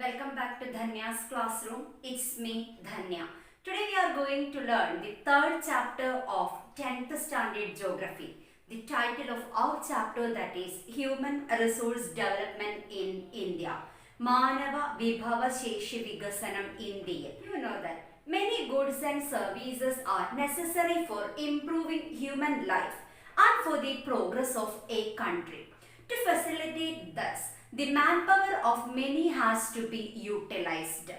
Welcome back to Dhanya's classroom. It's me, Dhanya. Today we are going to learn the third chapter of 10th standard geography. The title of our chapter, that is Human Resource Development in India. Manava Vibhava Sheshi Vigasanam India. You know that many goods and services are necessary for improving human life and for the progress of a country. To facilitate this, the manpower of many has to be utilized.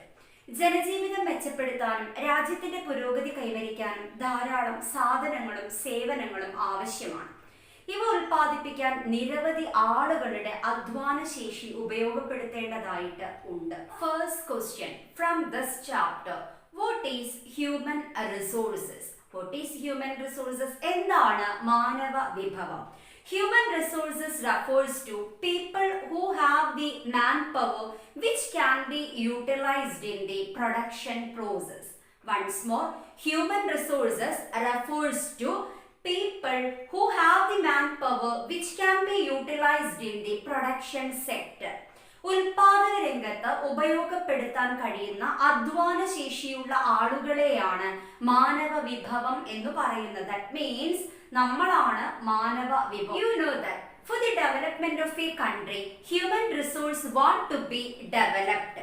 ജനജീവിതം മെച്ചപ്പെടുത്താനും രാജ്യത്തിന്റെ പുരോഗതി കൈവരിക്കാനും ധാരാളം സാധനങ്ങളും സേവനങ്ങളും ആവശ്യമാണ്. ഇവ ഉൽപ്പാദിപ്പിക്കാൻ നിരവധി ആളുകളുടെ അധ്വാന ശേഷി ഉപയോഗപ്പെടുത്തേണ്ടതായിട്ട് ഉണ്ട്. First question from this chapter, what is human resources? What is human resources? എന്താണ് മാനവ വിഭവം? Human resources refers to people who have the manpower which can be utilized in the production process. Once more, human resources refers to people who have the manpower which can be utilized in the production sector. ഉൽപാദന രംഗത്ത് ഉപയോഗപ്പെടുത്താൻ കഴിയുന്ന അധ്വാന ശേഷിയുള്ള ആളുകളെയാണ് മാനവ വിഭവം എന്ന് പറയുന്നത്. ദാറ്റ് മീൻസ് നമ്മളാണ് മാനവ വിഭവം. You know that for the development of a country, human resource want to be developed.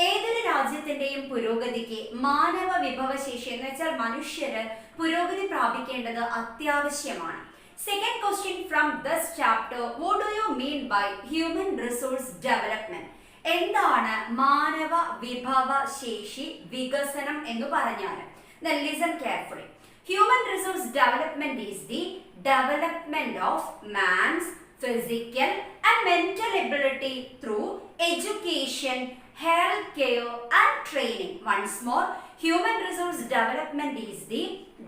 ഏതൊരു രാജ്യത്തിന്റെയും പുരോഗതിക്ക് മാനവ വിഭവശേഷി എന്ന് വെച്ചാൽ മനുഷ്യര് പുരോഗതി പ്രാപിക്കേണ്ടത് അത്യാവശ്യമാണ്. Second question from this chapter, what do you mean by human resource development? എന്താണ് മാനവ വിഭവ ശേഷി വികസനം എന്ന് പറഞ്ഞാൽ? Then listen carefully. Human resource development is the development of man's physical and mental ability through education, health care and training. Once more, human resource development is the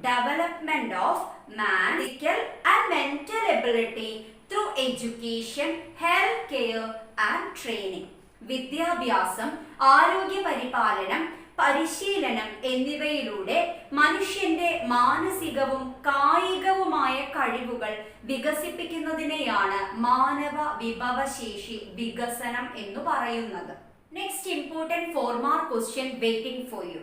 development of man's physical and mental ability through education, health care and training. വിദ്യാഭ്യാസം, ആരോഗ്യ പരിപാലനം, പരിശീലനം എന്നിവയിലൂടെ മനുഷ്യന്റെ മാനസികവും കായികവുമായ കഴിവുകൾ വികസിപ്പിക്കുന്നതിനെയാണ് മാനവ വിഭവശേഷി വികസനം എന്ന് പറയുന്നത്. Next important 4 mark question waiting for you.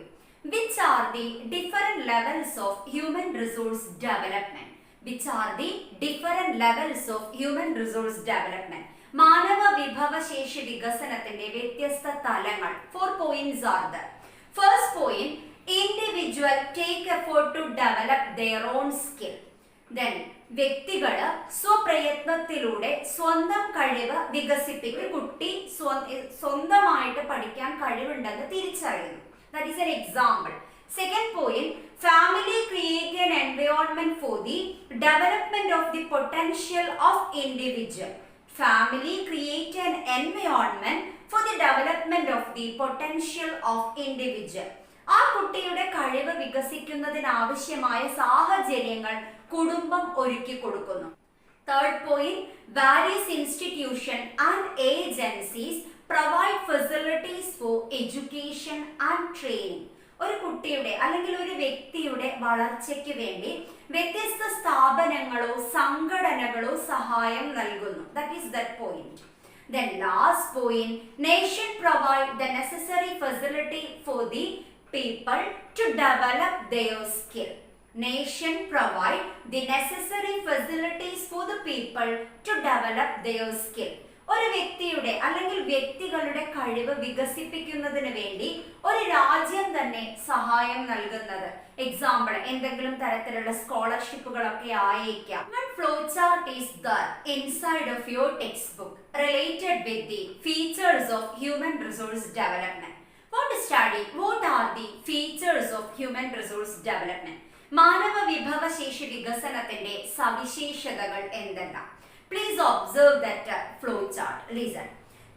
Which are the different levels of human resource development? Which are the different levels of human resource development? മാനവ വിഭവശേഷി വികസനത്തിന്റെ വ്യത്യസ്ത തലങ്ങൾ. 4 points are there. First point, individual take effort to develop their own skill. Then വ്യക്തികള് സ്വപ്രയത്നത്തിലൂടെ സ്വന്തം കഴിവ് വികസിപ്പിക്കും. കുട്ടി സ്വന്തമായിട്ട് പഠിക്കാൻ കഴിവുണ്ടെന്ന് തിരിച്ചറിയുന്നു. That is an example. Second point, family create an environment for the development of the potential of individual. Family create an environment for the development of the potential of individual. ആ കുട്ടിയുടെ കഴിവ് വികസിക്കുന്നതിന് ആവശ്യമായ സാഹചര്യങ്ങൾ കുടുംബം ഒരുക്കി കൊടുക്കുന്നു. Third point, various institutions and agencies provide facilities for education and training. ഒരു കുട്ടിയുടെ അല്ലെങ്കിൽ ഒരു വ്യക്തിയുടെ വളർച്ചയ്ക്ക് വേണ്ടി വ്യത്യസ്ത സ്ഥാപനങ്ങളോ സംഘടനകളോ സഹായം നൽകുന്നു. That is that point. Then last point, nation provide the necessary facility for the people to develop their skill. Nation provide the necessary facilities for the people to develop their skill. ഒരു വ്യക്തിയുടെ അല്ലെങ്കിൽ വ്യക്തികളുടെ കഴിവ് വികസിപ്പിക്കുന്നതിന് വേണ്ടി ഒരു രാജ്യം തന്നെ സഹായം നൽകുന്നത്. എക്സാമ്പിൾ, എന്തെങ്കിലും തരത്തിലുള്ള സ്കോളർഷിപ്പുകളൊക്കെ ആയേക്കാം. One flowchart is there inside of your textbook related with the features of human resource development. Want to study what are the features of human resource development? മാനവ വിഭവശേഷി വികസനത്തിന്റെ സവിശേഷതകൾ എന്തെല്ലാം? Please observe that flow chart. Listen.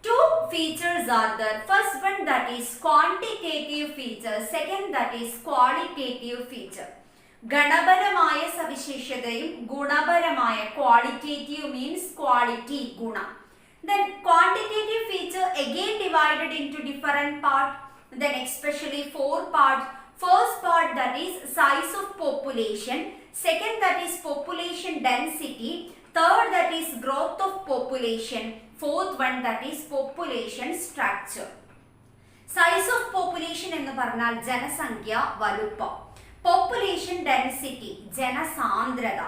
2 features are there. First one, that is quantitative feature. Second, that is qualitative feature. ഗണപരമായ സവിശേഷതയും ഗുണപരമായ, qualitative means quality, ഗുണ. Then quantitative feature again divided into different part. Then especially 4 parts. First part, that is size of population. Second, that is population density. Third, that is growth of population. Fourth one, that is population structure. Size of population എന്ന് പറഞ്ഞാൽ ജനസംഖ്യ വലുപ്പം. Population density ജനസാന്ദ്രത.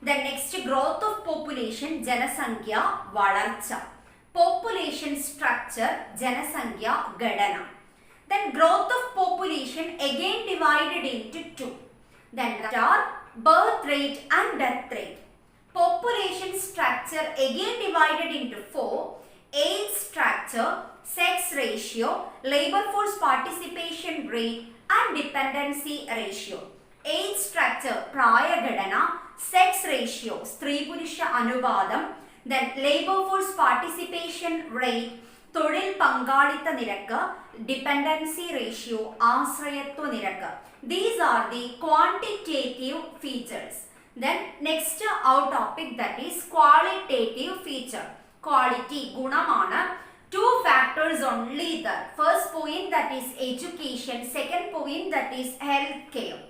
Then next growth of population ജനസംഖ്യ വളർച്ച. Population structure ജനസംഖ്യ ഘടന. Then growth of population again divided into two. Then that are birth rate and death rate. Population structure again divided into four. Age structure, sex ratio, labor force participation rate and dependency ratio. Age structure പ്രായ ഘടന, sex ratio സ്ത്രീ പുരുഷ അനുപാതം, then labor force participation rate തൊഴിൽ പങ്കാളിത്ത നിരക്ക്, dependency ratio ആശ്രയത്വ നിരക്ക്. These are the quantitative features. Then next our topic that is qualitative feature. Quality ഗുണമാണ്. Two factors only there. First point that is education. Second point that is healthcare.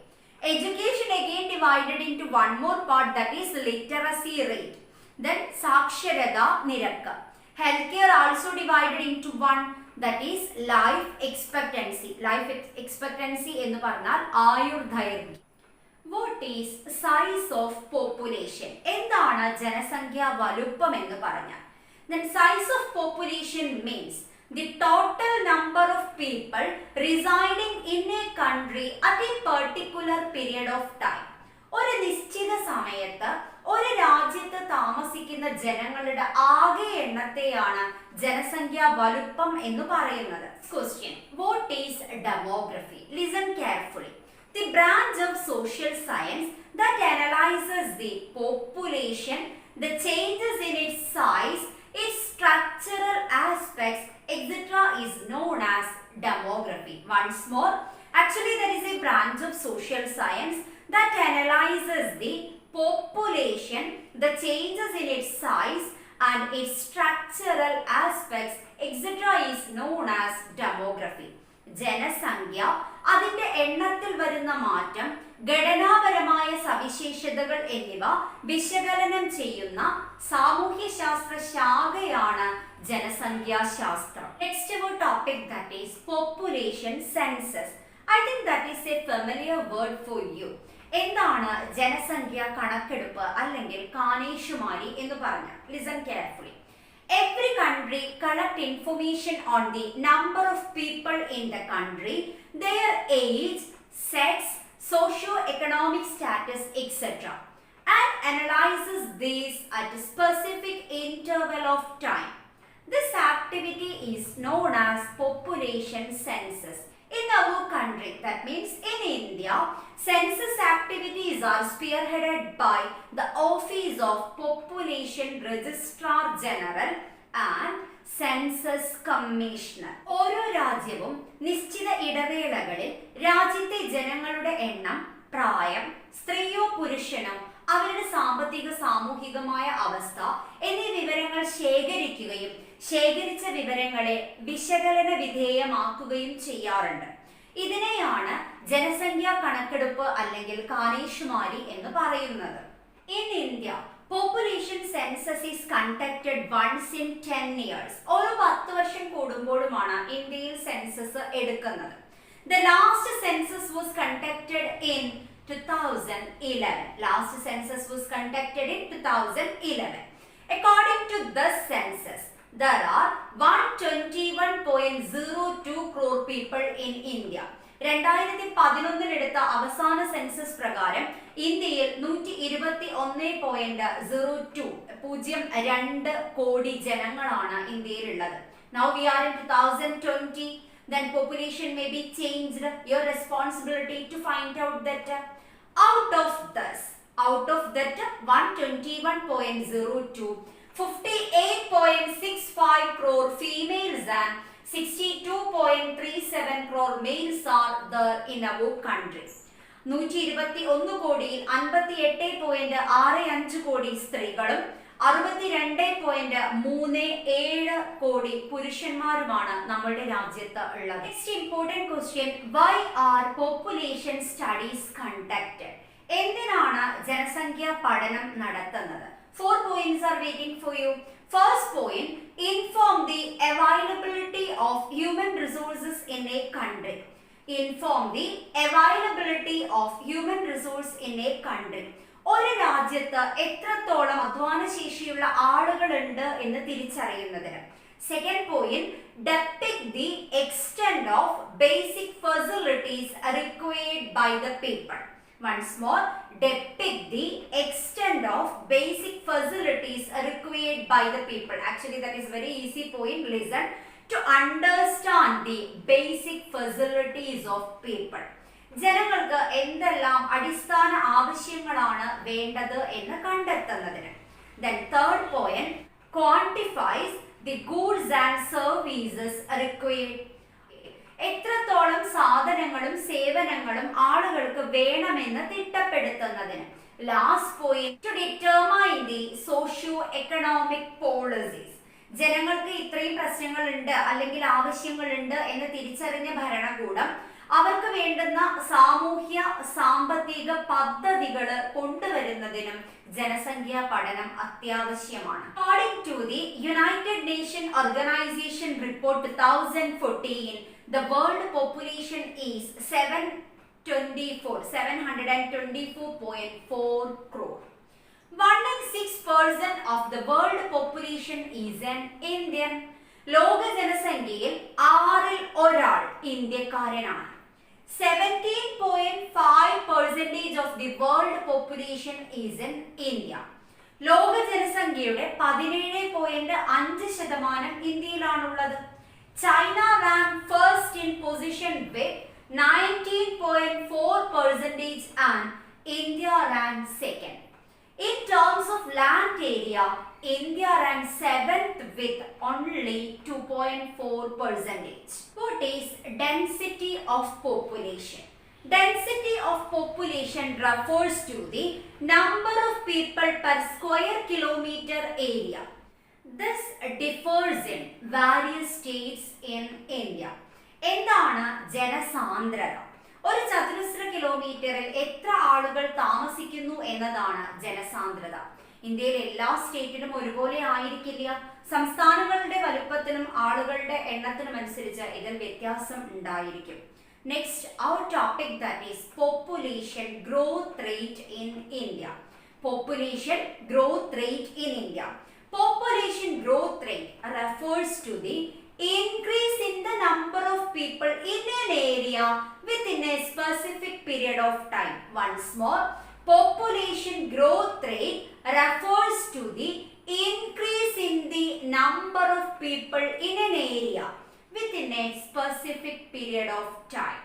Education again divided into one more part that is literacy rate. Then സാക്ഷരത നിരക്ക്. Healthcare also divided into one that is life expectancy. Life expectancy എന്ന് പറഞ്ഞാൽ ആയുർദൈർഘ്യം. What is size of population? എന്താണ് ജനസംഖ്യ വലുപ്പം എന്ന് പറഞ്ഞാൽ? Then size of population means the total number of people residing in a country at a particular period of time. ഒരു നിശ്ചിത സമയത്ത് ഒരു രാജ്യത്ത് താമസിക്കുന്ന ജനങ്ങളുടെ ആകെ എണ്ണത്തെയാണ് ജനസംഖ്യാ വലുപ്പം എന്ന് പറയുന്നത്. Question. What is demography? Listen carefully. The branch of social science that analyzes the population, the changes in its size, its structural aspects, etc. is known as demography. Once more, actually there is a branch of social science that analyzes the population, the changes in its size and its structural aspects, etc. is known as demography. ജനസംഖ്യ, അതിന്റെ എണ്ണത്തിൽ വരുന്ന മാറ്റം, ഘടനാപരമായ സവിശേഷതകൾ എന്നിവ വിശകലനം ചെയ്യുന്ന സാമൂഹ്യശാസ്ത്ര ശാഖയാണ് ജനസംഖ്യാശാസ്ത്രം. Next our topic that is population census. I think that is a familiar word for you. എന്താണ് ജനസംഖ്യ കണക്കെടുപ്പ് അല്ലെങ്കിൽ കാനേഷുമാരി എന്ന് പറഞ്ഞാൽ? Listen carefully. Every country collect information on the number of people in the country, their age, sex, socio-economic status, etc. and analyzes these at a specific interval of time. This activity is known as population census. In our country, that means in India, census activities are spearheaded by the Office of Population Registrar General and Census Commissioner. ഓരോ രാജ്യവും നിശ്ചിത ഇടവേളകളിൽ രാജ്യത്തെ ജനങ്ങളുടെ എണ്ണം, പ്രായം, സ്ത്രീയോ പുരുഷനോ, അവരുടെ സാമ്പത്തിക സാമൂഹികമായ അവസ്ഥ എന്നീ വിവരങ്ങൾ ശേഖരിക്കുകയും ശേഖരിച്ച വിവരങ്ങളെ വിശകലന വിധേയമാക്കുകയും ചെയ്യാറുണ്ട്. ഇതിനെയാണ് ജനസംഖ്യാ കണക്കെടുപ്പ് അല്ലെങ്കിൽ കാനേഷുമാരി എന്ന് പറയുന്നത്. In India, population census is conducted once in 10 years. ഓരോ 10 വർഷം കൂടുമ്പോഴുമാണ് ഇന്ത്യയിൽ സെൻസസ് എടുക്കുന്നത്. The last census was conducted in 2011. Last census was conducted in 2011. According to the census, there are 121.02 crore people in India. 2011 എടുത്ത അവസാന census പ്രകാരം ഇന്ത്യയിൽ 121.02 കോടി ജനങ്ങളാണ് ഇന്ത്യയിലുള്ളത്. Now we are in 2020. Then population may be changed. Your responsibility to find out that out of that 121.02, 58.65 crore females and 62.37 crore males are there in our country. 121 കോടിയിൽ 58.65 കോടി സ്ത്രീകളും 62.37 കോടി പുരുഷന്മാരുമാണ് നമ്മുടെ രാജ്യത്ത് ഉള്ളത്. Next important question, why are population studies conducted? എന്തിനാണ് ജനസംഖ്യാ പഠനം നടത്തുന്നത്? 4 points are waiting for you. First point, inform the availability of human resources in a country. Inform the availability of human resource in a country. ഒരു രാജ്യത്ത് എത്രത്തോളം അധ്വാനശേഷിയുള്ള ആളുകളുണ്ട് എന്ന് തിരിച്ചറിയുന്നതിന്. Second point, depict the extent of basic facilities required by the people. Once more, depict the extent of basic facilities required by the people. Actually, that is very easy point. Listen. To understand the basic facilities of people. ജനങ്ങൾക്ക് എന്തെല്ലാം അടിസ്ഥാന ആവശ്യങ്ങളാണ് വേണ്ടത് എന്ന് കണ്ടെത്തുന്നതിന്. Then third point, quantifies the goods and services required. എത്രത്തോളം സാധനങ്ങളും സേവനങ്ങളും ആളുകൾക്ക് വേണമെന്ന് തിട്ടപ്പെടുത്തുന്നതിന്. Last point, to determine the socio-economic policies. ജനങ്ങൾക്ക് ഇത്രയും പ്രശ്നങ്ങളുണ്ട് അല്ലെങ്കിൽ ആവശ്യങ്ങളുണ്ട് എന്ന് തിരിച്ചറിഞ്ഞ ഭരണകൂടം അവർക്ക് വേണ്ടുന്ന സാമൂഹ്യ സാമ്പത്തിക പദ്ധതികൾ കൊണ്ടുവരുന്നതിനും ജനസംഖ്യാ പഠനം അത്യാവശ്യമാണ്. According to the United Nations Organization report 2014, the world population is 724.4 crore. 1 in 6% of the world population is an Indian. ലോക ജനസംഖ്യയിൽ 6-ൽ ഒരാൾ ഇന്ത്യക്കാരനാണ്. 17.5% of the world population is in India. ലോക ജനസംഖ്യയുടെ 17.5% ഇന്ത്യയിലാണുള്ളത്. China rank first in position with 19.4% and India ranked second. In terms of land area, India ranks 7th with only 2.4%. What is density of population? Density of population refers to the number of people per square kilometer area. This differs in various states in India. എന്താണ് ജനസാന്ദ്രത? ഒരു ചതുരശ്ര കിലോമീറ്ററിൽ എത്ര ആളുകൾ താമസിക്കുന്നു എന്നതാണ് ജനസാന്ദ്രത. ഇന്ത്യയിൽ എല്ലാ സ്റ്റേറ്റിലും ഒരുപോലെ ആയിരിക്കില്ല. സംസ്ഥാനങ്ങളുടെ വലുപ്പത്തിനും ആളുകളുടെ എണ്ണത്തിനും അനുസരിച്ച് ഇതിൽ വ്യത്യാസം ഉണ്ടായിരിക്കും. Next, our topic that is population growth rate in India. Population growth rate in India. Population growth rate refers to the increase in the number of people in an area within a specific period of time. Once more, population growth rate refers to the increase in the number of people in an area within a specific period of time.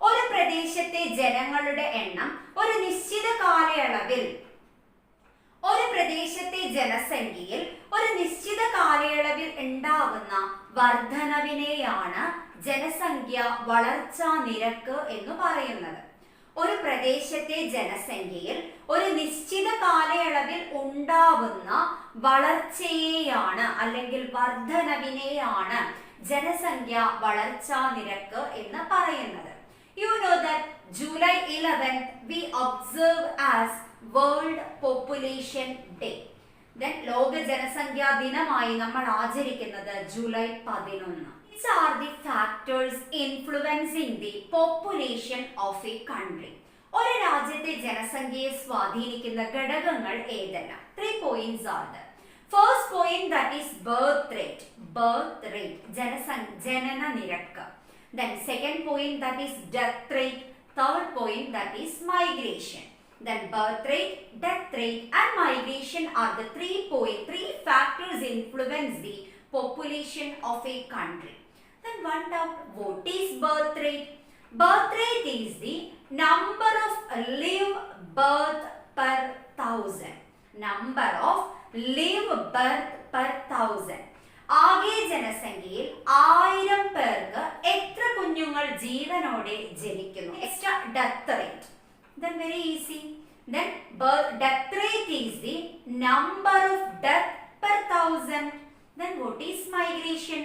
ഒരു പ്രദേശത്തെ ജനങ്ങളുടെ എണ്ണം ഒരു നിശ്ചിത കാലയളവിൽ ഒരു പ്രദേശത്തെ ജനസംഖ്യയിൽ ഒരു നിശ്ചിത കാലയളവിൽ ഉണ്ടാകുന്ന വർധനവിനെയാണ് ജനസംഖ്യ വളർച്ചാ നിരക്ക് എന്ന് പറയുന്നത്. ഒരു പ്രദേശത്തെ ജനസംഖ്യയിൽ ഒരു നിശ്ചിത കാലയളവിൽ ഉണ്ടാവുന്ന വളർച്ചയെയാണ് അല്ലെങ്കിൽ വർധനവിനെയാണ് ജനസംഖ്യ വളർച്ചാ നിരക്ക് എന്ന് പറയുന്നത്. You know that July 11th we observe as World Population Day. Then ലോക ജനസംഖ്യാ ദിനമായി നമ്മൾ ആചരിക്കുന്നത് July 11. Which are the factors influencing the population of a country? ഒരു രാജ്യത്തെ ജനസംഖ്യയെ സ്വാധീനിക്കുന്ന ഘടകങ്ങൾ ഏതെല്ലാം? 3 points are there. First point, that is birth rate. Birth rate, ജനന നിരക്ക്. Then second point, that is death rate. Third point, that is migration. Then birth rate, death rate and migration are the 3 factors influence the population of a country. Then one doubt, what is birth rate? Birth rate is the number of live birth per 1000. Number of live birth per 1000. ആകെ ജനസംഖ്യയിൽ 1000 പേർക്ക് എത്ര കുഞ്ഞുങ്ങൾ ജീവനോടെ ജനിക്കുന്നു? Extra death rate. Then very easy. Then death rate is the number of death per 1000. Then what is migration?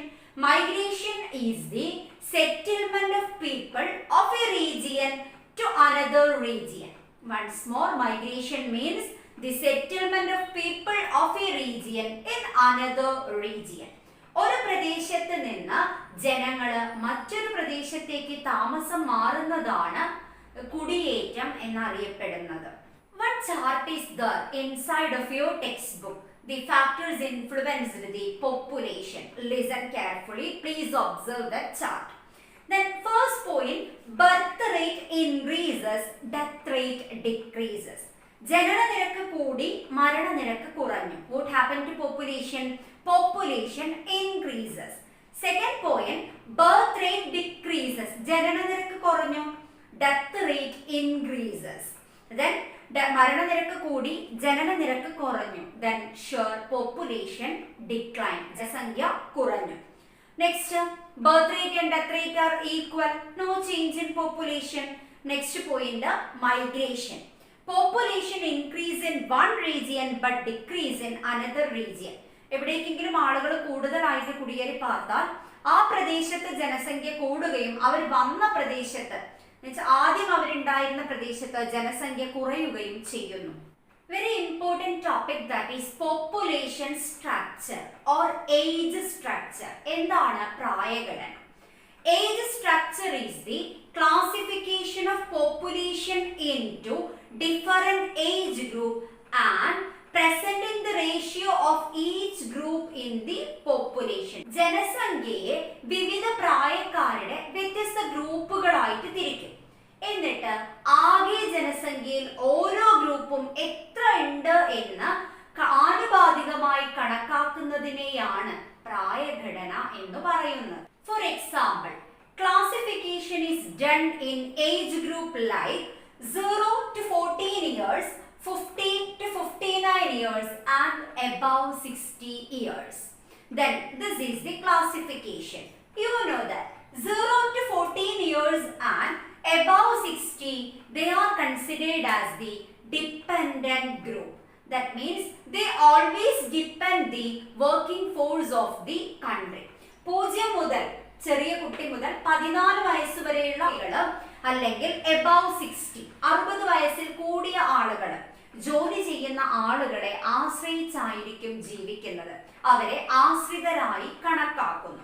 Migration is the settlement of people of a region to another region. Once more, migration means the settlement of people of a region in another region. ഒരു പ്രദേശത്ത് നിന്ന് മറ്റൊരു പ്രദേശത്തേക്ക് താമസം മാറുന്നതാണ് കുടിയേറ്റം എന്നറിയപ്പെടുന്നത്. What chart is there inside of your textbook? The factors influenced the population. Listen carefully. Please observe the chart. Then first point, birth rate increases, death rate decreases. ജനന നിരക്ക് കൂടി മരണ നിരക്ക് കുറഞ്ഞു. What happened to population? Population increases. Second point, birth rate decreases. ജനന നിരക്ക് കുറഞ്ഞു. Death rate increases. Then മരണ നിരക്ക് കൂടി ജനന നിരക്ക് കുറഞ്ഞു. Then sure population decline. ജനസംഖ്യ കുറഞ്ഞു. Next, birth rate and death rate are equal. No change in population. Next point, migration. Population increase in one region but decrease in another region. എവിടേക്കെങ്കിലും ആളുകൾ കൂടുതലായിട്ട് കുടിയേറി പാർത്താൽ ആ പ്രദേശത്ത് ജനസംഖ്യ കൂടുകയും അവർ വന്ന പ്രദേശത്ത് ആദ്യം അവരുണ്ടായിരുന്ന പ്രദേശത്ത് ജനസംഖ്യ കുറയുകയും ചെയ്യുന്നു. Very important topic, that is population structure or age structure. എന്താണ് പ്രായഘടന? Age structure is the classification of population into different age group and presenting the ratio of each group in the population. ജനസംഖ്യയെ വിവിധ പ്രായക്കാരുടെ വ്യത്യസ്ത ഗ്രൂപ്പുകളായിട്ട് തിരിക്കും. എന്നിട്ട് ആകെ ജനസംഖ്യയിൽ ഓരോ ഗ്രൂപ്പും എത്ര ഉണ്ട് എന്ന് ആനുപാതികമായി കണക്കാക്കുന്നതിനെയാണ് പ്രായഘടന എന്ന് പറയുന്നത്. For example, classification is done in age group like 0 to 14 years, 15 to 59 years and above 60 years. Then this is the classification. You know that 0 to 14 years and above 60, they are considered as the dependent group. That means they always depend the working force of the country. 0 മുതൽ ചെറിയ കുട്ടി മുതൽ 14 വയസ്സ് വരെയുള്ള ആളുകൾ അല്ലെങ്കിൽ above 60 60 വയസ്സിൽ കൂടിയ ആളുകൾ ജോലി ചെയ്യുന്ന ആളുകളെ ആശ്രയിച്ചായിരിക്കും ജീവിക്കുന്നത്. അവരെ ആശ്രിതരായി കണക്കാക്കുന്നു.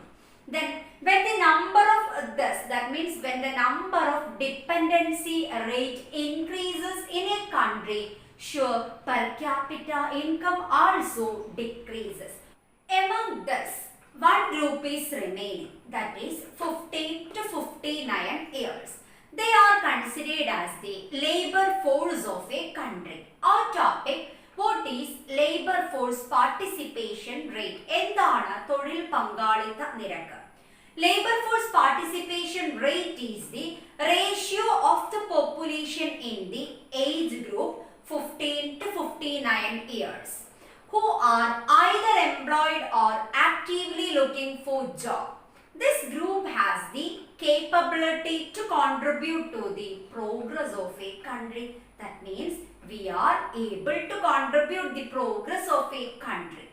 Then when the number of this, that means when the number of dependency rate increases in a country, sure per capita income also decreases. Among this, one group is remaining, that is 15 to 59 years. They are considered as the labor force of a country. Our topic, what is labor force participation rate? എന്താണ് തൊഴിൽ പങ്കാളിത്ത നിരക്ക്? Labor force participation rate is the ratio of the population in the age group 15 to 59 years who are either employed or actively looking for job. This group has the capability to contribute to the progress of a country. That means we are able to contribute the progress of a country.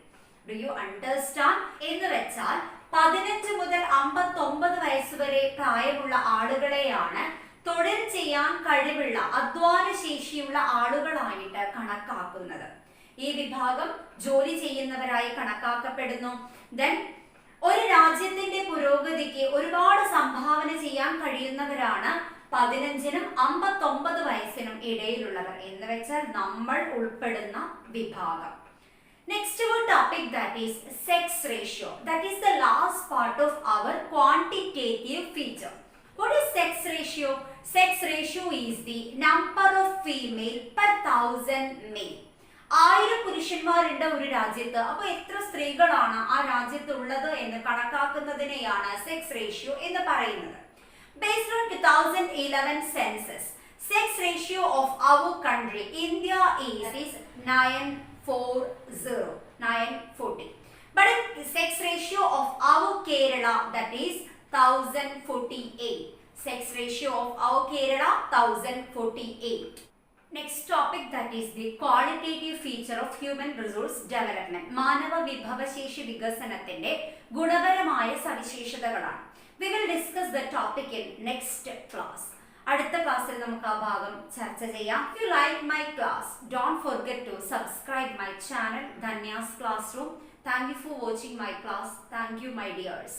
Do you understand? എന്ന് വെച്ചാൽ 15 മുതൽ 59 വയസ്സ് വരെ പ്രായമുള്ള ആളുകളെയാണ് തൊഴിൽ ചെയ്യാൻ കഴിവുള്ള അധ്വാന ശേഷിയുള്ള ആളുകളായിട്ട് കണക്കാക്കുന്നത്. ഈ വിഭാഗം ജോലി ചെയ്യുന്നവരായി കണക്കാക്കപ്പെടുന്നു. Then ഒരു രാജ്യത്തിന്റെ പുരോഗതിക്ക് ഒരുപാട് സംഭാവന ചെയ്യാൻ കഴിയുന്നവരാണ് 15നും 59 വയസ്സിനും ഇടയിലുള്ളവർ എന്ന് വെച്ചാൽ നമ്മൾ ഉൾപ്പെടുന്ന വിഭാഗം. Next topic, that is sex ratio. That is the last part of our quantitative feature. What is sex ratio? Sex ratio is the number of female per 1000 male. 1000 പുരുഷന്മാരുണ്ട് ഒരു രാജ്യത്ത്, അപ്പോൾ എത്ര സ്ത്രീകളാണ് ആ രാജ്യത്ത് ഉള്ളത് എന്ന് കണക്കാക്കുന്നതിനെയാണ് സെക്സ് റേഷ്യോ എന്ന് പറയുന്നത്. Based on 2011 census, sex ratio of our country India is 940. But sex ratio of our Kerala, that is 1048. Sex ratio of our Kerala 1048. Next topic, that is the qualitative feature of human resource development. മാനവ വിഭവശേഷി വികസനത്തിന്റെ ഗുണപരമായ സവിശേഷതകളാണ്. We will discuss the topic in next class. അടുത്ത ക്ലാസ്സിൽ നമുക്ക് ആ ഭാഗം ചർച്ച ചെയ്യാം. If you like my class, don't forget to subscribe my channel Dhanya's Classroom. Thank you for watching my class. Thank you, my dears.